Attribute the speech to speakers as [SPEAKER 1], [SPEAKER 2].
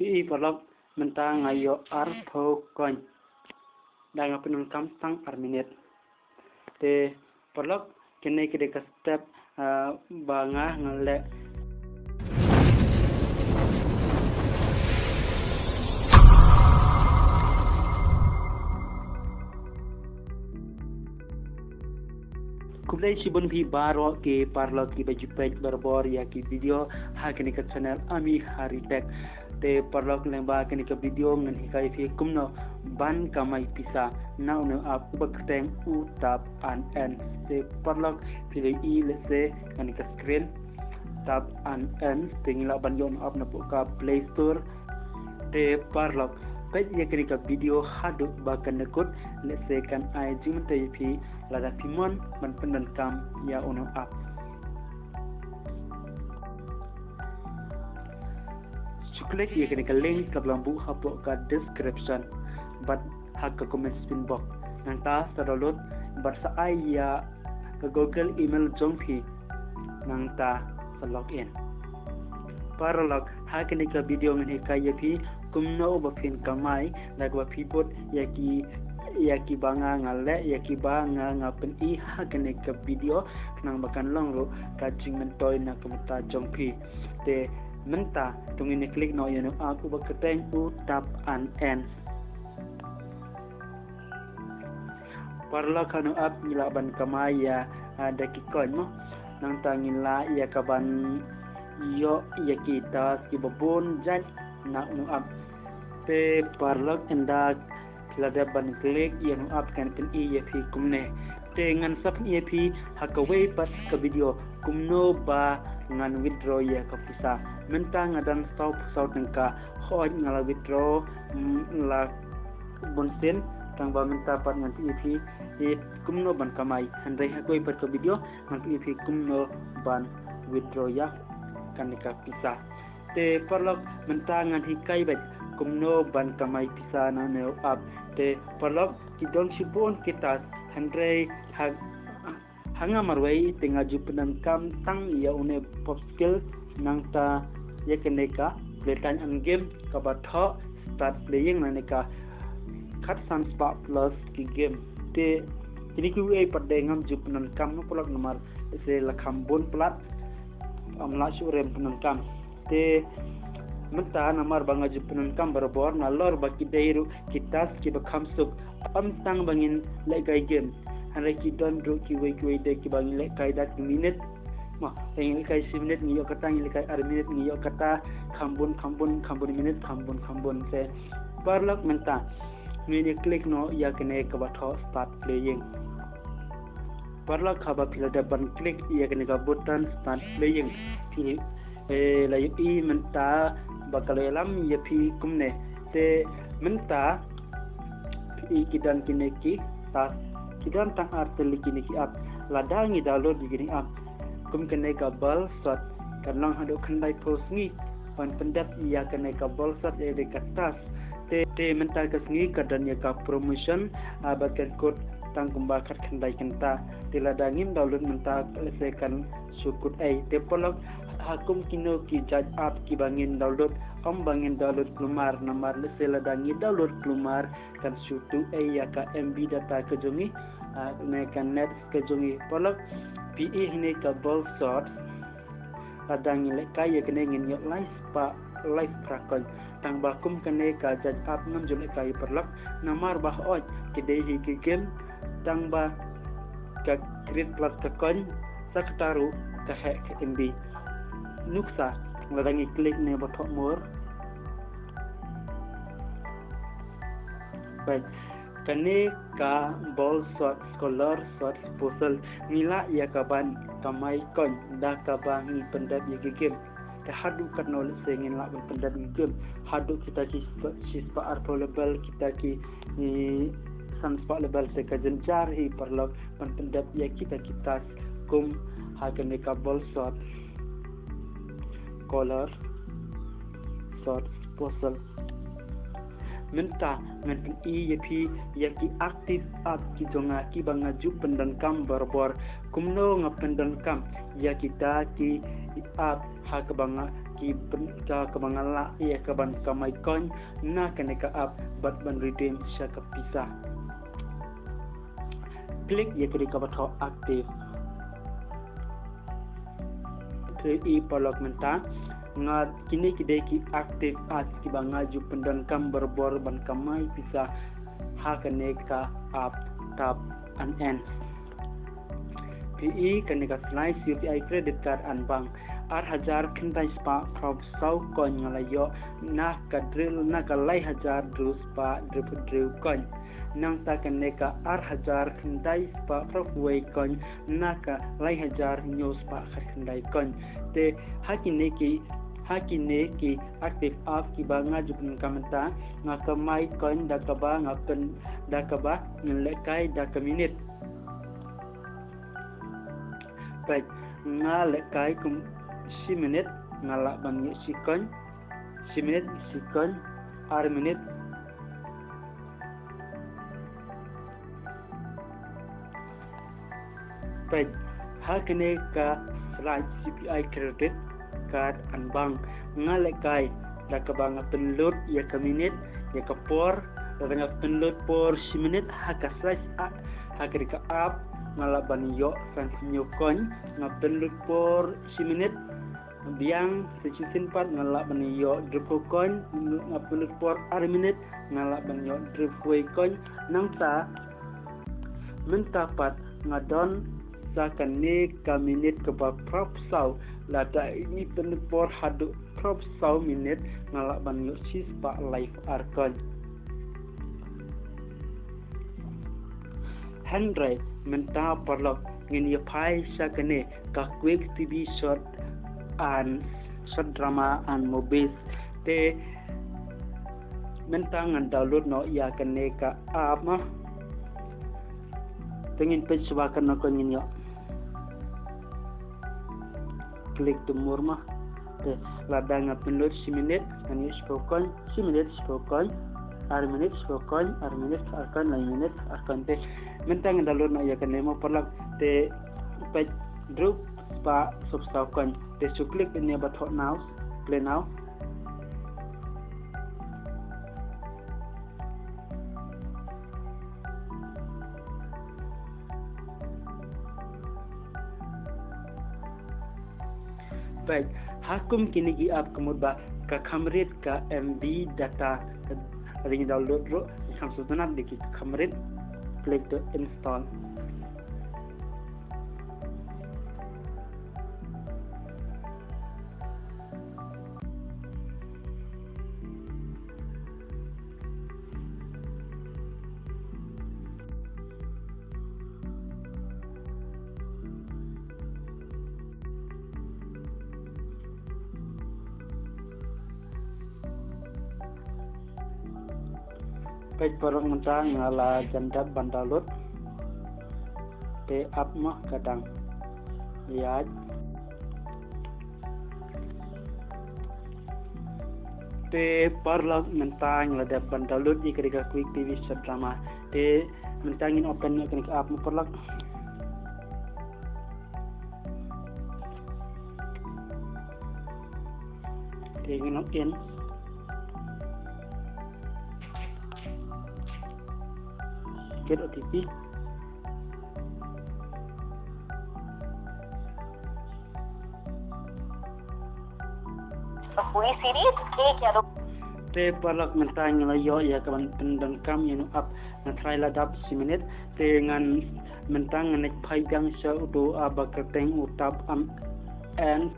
[SPEAKER 1] Pi parlok mentang ayo arpo coin. Dang penun kampang arminit. Te parlok kene kede ka step banga ngale Kulai sibun bi baro ke parlo ki baju page berbor ya ki video ha kini ke channel Ami Hari Tech te parlo lemba kini ke video ngan hikai fi kumno ban kamai pisa na no ap bakteng utap an en te parlo pilih i lese kini ke screen tap an en tingla ban yon ap na ka Play Store te parlo page ya kini ke video haduk bakan nekut lese kan ai jum te fi lada pimon man pendan kam ya uno up suklik ya kena link ke lambu hapo ka description but hak ke comment spin box nang ta download but sa ai ya ke Google email jongpi nang ta login para log hak kena ke video ngani kaya pi kumno ba pin kamai lagwa pibot yaki banga ngale yaki banga ngapen i hakene ke video kenang bakan longro kajing mentoy na kemuta jongpi te menta tungini klik no yano aku baketeng u tap an en parla kanu up ngila ban kamaya ada kikon mo nang tangila ya kaban yo ya kita kibabon jan na nu up te parla endak lada ban klik yang up kan pen EFP kumne dengan sap EFP hakaway pas ke video kumno ba ngan withdraw ya ka pisa mentang ngadan stop nangka hoj ngala withdraw la bonsen tang ba menta pat ngan EFP kumno ban kamai handai hakaway pas ke video ngan EFP kumno ban withdraw ya kan ka pisa te parlok mentang ngan hikai bat kumno ban kamai pisa na no up te parlok kidon sibon kita handai hanga marwai tengah jupenan kam tang ya une pop skill nang ta ya keneka playtime an game kabatho start playing naneka kat san spa plus ki game te ini ku ai padengam jupenan kam no polak nomor se lakham bon plat amla surem penan kam te menta namar banga jupenan kam berbor na lor baki dairu kita ki bakam suk tang bangin legai game hanai ki don do ki wei de ki bangin legai dat minute ma tengin legai 10 minit ngiyo kata ngi legai 6 minit ngiyo kata khambun minute khambun se parlok menta ni klik no ya kene ka batho start playing parlok khaba pilada ban klik ya kene ka button start playing ti layu i menta bakal elam ya pi kumne te menta pi kidan kineki tas kidan tang artel kineki ap ladangi download gini ap kum kene kabel sat kanang hado khandai post ni pan pendat ia kene kabel sat e de katas te menta kasngi kadan ya ka promotion abakan kod tang kumbakat khandai kenta tiladangin download menta lesekan sukut ai te polok hakum kino ki judge up ki bangin download bangin download klumar nomor lesela dangi download klumar kan sutu ya ka MB data ke jongi mekan net ke jongi polok PE hine ka ball shot adangi le kaya kene ngin yo live prakon tang bakum kene ka judge up nam jole kai perlok nomor bah oj kide hi ki game tang ba ka create plus ka kon saktaru ka hack MB nuksa ngadangi klik ne botok mur baik kane ka ball shot scholar shot puzzle nila ya kaban kamai kon da kabangi pendat ya game ke hadu kanol sengin la pendat game hadu kita ki sispa available kita ki sanspa level se ka jenjar hi perlok pendat ya kita kum hakane ka ball shot color short puzzle menta ngan EFP yaki aktif up ki jonga ki banga ju pendan kam berbor kumno ngapendan kam ya kita ki di up ha kabanga ki ka kabanga la ia kaban kamai coin na kaneka up bat ban redeem sya kapisa klik ye klik kabatho active i palok menta nga kini kide ki aktif as ki banga ju pendan kam berbor ban kamai bisa ha kaneka up tap an end PE kaneka slice UPI credit card an bank 8,000 kintai spa prop sau coin ngalayo na kadril na kalai 1,000 drus spa drill coin nang ta kaneka 8,000 kintai spa prop way coin na ka lai 1,000 news spa kintai coin te hakine ki aktif off ki banga jupun kamenta nga kamai coin da kaba nga pen da kaba ngelekai da minute baik nga lekai kum 10 minit ngala bangi sikon 10 minit sikon 6 minit baik hakine ka slide CPI credit card an bank ngalekai da kabang penload ya ka minit ya ka por da nga penload por 10 minit haka slash haka ka up ngalaban yo san sinyo kon nga penload por 10 minit biang sejusin part ngalaban yo drip coin nga penload por 6 minit ngalaban yo drip coin nang ta mentapat ngadon sa kane ka minit ke ba prop sau lada ini penepor hadu prop sau minit ngalak ban yo sis pa live arkon Henry menta perlok ngin ye pai sa kane ka quick TV short and short drama and movies te menta ngan download no ya kane ka app mah tengin page subakan no ngin yo klik temur mah te ladang upload 10 minit ani skokon 10 minit skokon 6 minit skokon 6 minit akan 9 minit akan te mentang download na ya kan mo perlak te page group pa subscribe te su klik ini button now play now baik hakum kini gi app kemudian ka kamrit ka MB data ring download ro samsung tanam di kamrit klik to install page barang mentang ngala janda bandalut te up mah kadang lihat te parlang mentang ngala bandalut di ketika quick TV drama te mentangin open nya ketika up mah parlang te ngin get OTP
[SPEAKER 2] हुई सीरीज एक या दो
[SPEAKER 1] te palak mentang layo ya kawan pendang kam yang up na try ladap 10 minit te ngan mentang nek phai gang sa udo abakateng utap and